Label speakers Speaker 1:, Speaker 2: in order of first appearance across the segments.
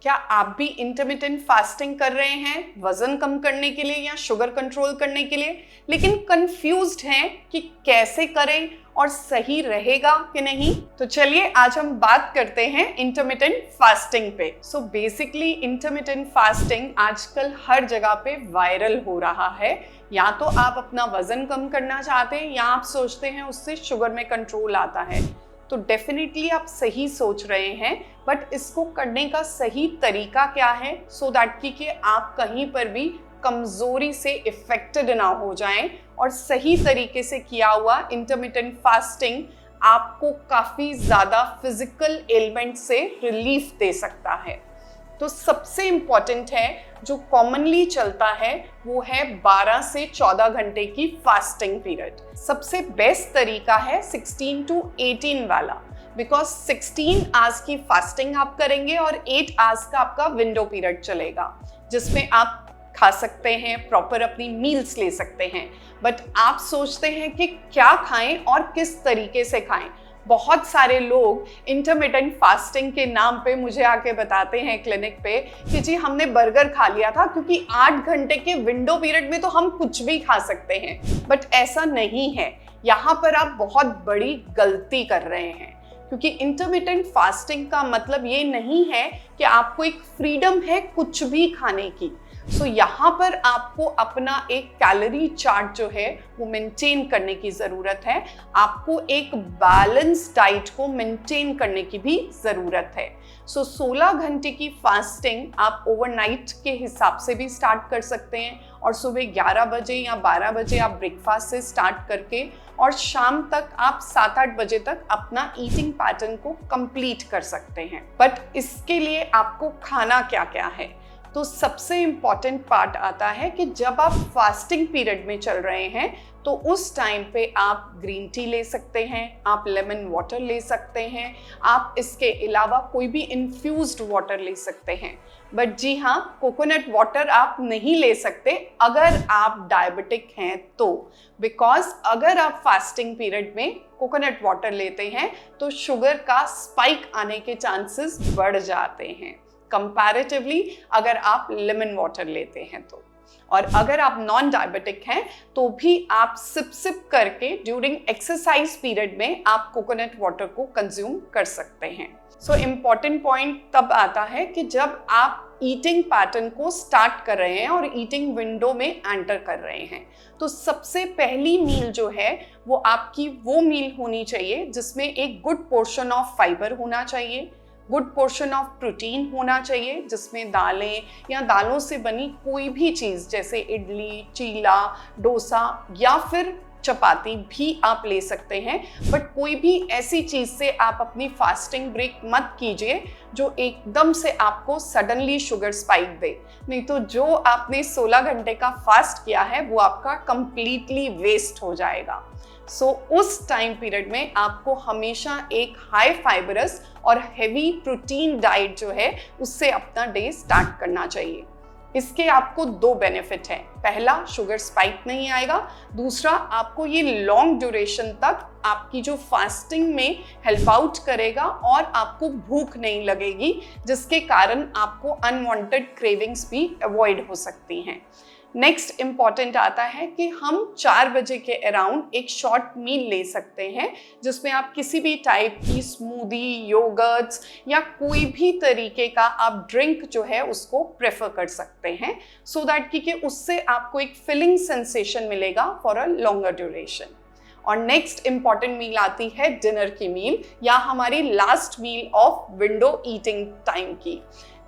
Speaker 1: क्या आप भी इंटरमिटेंट फास्टिंग कर रहे हैं वजन कम करने के लिए या शुगर कंट्रोल करने के लिए, लेकिन कंफ्यूज्ड हैं कि कैसे करें और सही रहेगा कि नहीं? तो चलिए आज हम बात करते हैं इंटरमिटेंट फास्टिंग पे। सो बेसिकली इंटरमिटेंट फास्टिंग आजकल हर जगह पे वायरल हो रहा है। या तो आप अपना वजन कम करना चाहते हैं या आप सोचते हैं उससे शुगर में कंट्रोल आता है। तो डेफिनेटली आप सही सोच रहे हैं, बट इसको करने का सही तरीका क्या है सो दैट कि आप कहीं पर भी कमजोरी से इफेक्टेड ना हो जाएं और सही तरीके से किया हुआ इंटरमिटेंट फास्टिंग आपको काफ़ी ज़्यादा फिजिकल एलिमेंट से रिलीफ दे सकता है। तो सबसे इम्पॉर्टेंट है जो कॉमनली चलता है वो है 12 से 14 घंटे की फास्टिंग पीरियड। सबसे बेस्ट तरीका है 16 to 18 वाला, बिकॉज 16 आवर्स की फास्टिंग आप करेंगे और 8 आवर्स का आपका विंडो पीरियड चलेगा, जिसमें आप खा सकते हैं, प्रॉपर अपनी मील्स ले सकते हैं। बट आप सोचते हैं कि क्या खाएं और किस तरीके से खाएं। बहुत सारे लोग इंटरमिटेंट फास्टिंग के नाम पे मुझे आके बताते हैं क्लिनिक पे कि जी हमने बर्गर खा लिया था क्योंकि 8 घंटे के विंडो पीरियड में तो हम कुछ भी खा सकते हैं। बट ऐसा नहीं है, यहाँ पर आप बहुत बड़ी गलती कर रहे हैं, क्योंकि इंटरमिटेंट फास्टिंग का मतलब ये नहीं है कि आपको एक फ्रीडम है कुछ भी खाने की। सो यहाँ पर आपको अपना एक कैलोरी चार्ट जो है वो मेंटेन करने की ज़रूरत है। आपको एक बैलेंस डाइट को मेंटेन करने की भी ज़रूरत है। सो 16 घंटे की फास्टिंग आप ओवरनाइट के हिसाब से भी स्टार्ट कर सकते हैं और सुबह 11 बजे या 12 बजे आप ब्रेकफास्ट से स्टार्ट करके और शाम तक आप 7-8 बजे तक अपना ईटिंग पैटर्न को कंप्लीट कर सकते हैं। बट इसके लिए आपको खाना क्या क्या है, तो सबसे इम्पॉर्टेंट पार्ट आता है कि जब आप फास्टिंग पीरियड में चल रहे हैं तो उस टाइम पे आप ग्रीन टी ले सकते हैं, आप लेमन वाटर ले सकते हैं, आप इसके अलावा कोई भी इन्फ्यूज्ड वाटर ले सकते हैं। बट जी हाँ, कोकोनट वाटर आप नहीं ले सकते अगर आप डायबिटिक हैं तो, बिकॉज अगर आप फास्टिंग पीरियड में कोकोनट वाटर लेते हैं तो शुगर का स्पाइक आने के चांसेस बढ़ जाते हैं कंपैरेटिवली अगर आप लेमन वाटर लेते हैं तो। और अगर आप नॉन डायबिटिक हैं तो भी आप सिप करके ड्यूरिंग एक्सरसाइज पीरियड में आप कोकोनट वाटर को कंज्यूम कर सकते हैं। सो इम्पॉर्टेंट पॉइंट तब आता है कि जब आप ईटिंग पैटर्न को स्टार्ट कर रहे हैं और ईटिंग विंडो में एंटर कर रहे हैं, तो सबसे पहली मील जो है वो आपकी वो मील होनी चाहिए जिसमें एक गुड पोर्शन ऑफ फाइबर होना चाहिए, गुड पोर्शन ऑफ प्रोटीन होना चाहिए, जिसमें दालें या दालों से बनी कोई भी चीज़ जैसे इडली, चीला, डोसा या फिर चपाती भी आप ले सकते हैं। बट कोई भी ऐसी चीज़ से आप अपनी फास्टिंग ब्रेक मत कीजिए जो एकदम से आपको सडनली शुगर स्पाइक दे, नहीं तो जो आपने 16 घंटे का फास्ट किया है वो आपका कंप्लीटली वेस्ट हो जाएगा। सो उस टाइम पीरियड में आपको हमेशा एक हाई फाइबरस और हेवी प्रोटीन डाइट जो है उससे अपना डे स्टार्ट करना चाहिए। इसके आपको 2 बेनिफिट हैं। पहला, शुगर स्पाइक नहीं आएगा। दूसरा, आपको ये लॉन्ग ड्यूरेशन तक आपकी जो फास्टिंग में हेल्प आउट करेगा और आपको भूख नहीं लगेगी, जिसके कारण आपको अनवांटेड क्रेविंग्स भी अवॉइड हो सकती हैं। नेक्स्ट इम्पॉर्टेंट आता है कि हम 4 बजे के अराउंड एक शॉर्ट मील ले सकते हैं, जिसमें आप किसी भी टाइप की स्मूदी, योगर्ट्स या कोई भी तरीके का आप ड्रिंक जो है उसको प्रेफर कर सकते हैं, सो दैट कि उससे आपको एक फिलिंग सेंसेशन मिलेगा फॉर अ लॉन्गर ड्यूरेशन। और नेक्स्ट इम्पॉर्टेंट मील आती है डिनर की मील या हमारी last meal of window eating time की।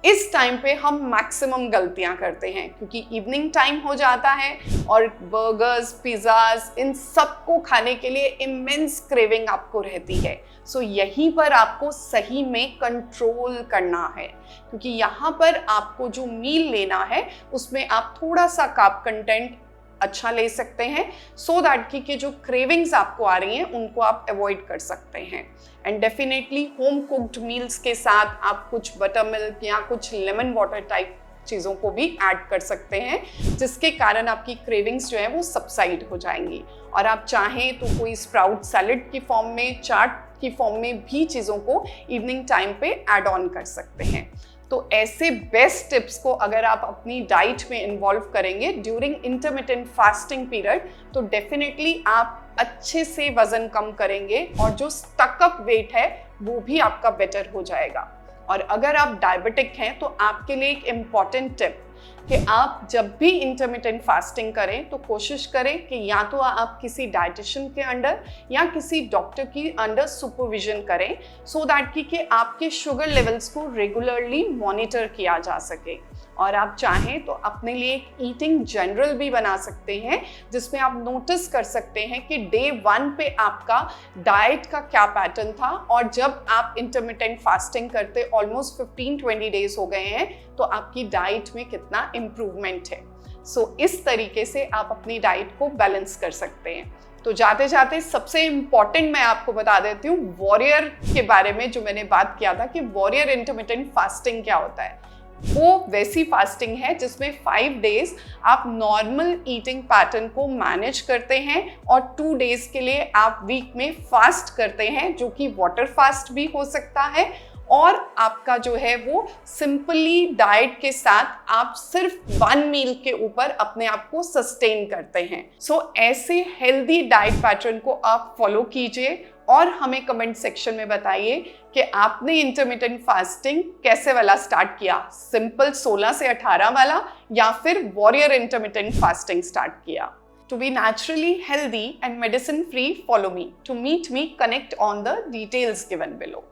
Speaker 1: इस टाइम पे हम मैक्सिमम गलतियां करते हैं क्योंकि इवनिंग टाइम हो जाता है और बर्गर्स, पिज़्ज़ाज, इन सबको खाने के लिए इमेंस क्रेविंग आपको रहती है। सो यहीं पर आपको सही में कंट्रोल करना है, क्योंकि यहाँ पर आपको जो मील लेना है उसमें आप थोड़ा सा कार्ब कंटेंट अच्छा ले सकते हैं, सो दैट कि जो क्रेविंग्स आपको आ रही हैं उनको आप अवॉइड कर सकते हैं। And definitely home cooked meals के साथ आप कुछ बटर मिल्क या कुछ लेमन वाटर टाइप चीज़ों को भी ऐड कर सकते हैं, जिसके कारण आपकी क्रेविंग्स जो है वो सबसाइड हो जाएंगी। और आप चाहें तो कोई स्प्राउट सैलेड की फॉर्म में, चाट की फॉर्म में भी चीज़ों को इवनिंग टाइम पे ऐड ऑन कर सकते हैं। तो ऐसे बेस्ट टिप्स को अगर आप अपनी डाइट में इन्वॉल्व करेंगे ड्यूरिंग इंटरमिटेंट फास्टिंग पीरियड, तो डेफिनेटली आप अच्छे से वजन कम करेंगे और जो स्टक अप वेट है वो भी आपका बेटर हो जाएगा। और अगर आप डायबिटिक हैं तो आपके लिए एक इम्पॉर्टेंट टिप कि आप जब भी इंटरमिटेंट फास्टिंग करें तो कोशिश करें कि या तो आप किसी डाइटिशियन के अंडर या किसी डॉक्टर की अंडर सुपरविजन करें, सो दैट कि आपके शुगर लेवल्स को रेगुलरली मॉनिटर किया जा सके। और आप चाहें तो अपने लिए एक ईटिंग जनरल भी बना सकते हैं, जिसमें आप नोटिस कर सकते हैं कि डे 1 पे आपका डाइट का क्या पैटर्न था, और जब आप इंटरमिटेंट फास्टिंग करते ऑलमोस्ट 15-20 डेज हो गए हैं तो आपकी डाइट में कितना इम्प्रूवमेंट है। सो इस तरीके से आप अपनी डाइट को बैलेंस कर सकते हैं। तो जाते जाते सबसे इम्पॉर्टेंट मैं आपको बता देती हूँ वॉरियर के बारे में, जो मैंने बात किया था कि वॉरियर इंटरमिटेंट फास्टिंग क्या होता है। वो वैसी फास्टिंग है जिसमें 5 डेज आप नॉर्मल ईटिंग पैटर्न को मैनेज करते हैं और 2 डेज के लिए आप वीक में फास्ट करते हैं, जो कि वाटर फास्ट भी हो सकता है, और आपका जो है वो सिंपली डाइट के साथ आप सिर्फ 1 मील के ऊपर अपने आप को सस्टेन करते हैं। सो ऐसे हेल्दी डाइट पैटर्न को आप फॉलो कीजिए और हमें कमेंट सेक्शन में बताइए कि आपने इंटरमिटेंट फास्टिंग कैसे वाला स्टार्ट किया, सिंपल 16 से 18 वाला या फिर वॉरियर इंटरमिटेंट फास्टिंग स्टार्ट किया। To be naturally healthy and medicine free, follow me. To meet me, connect on the details given below.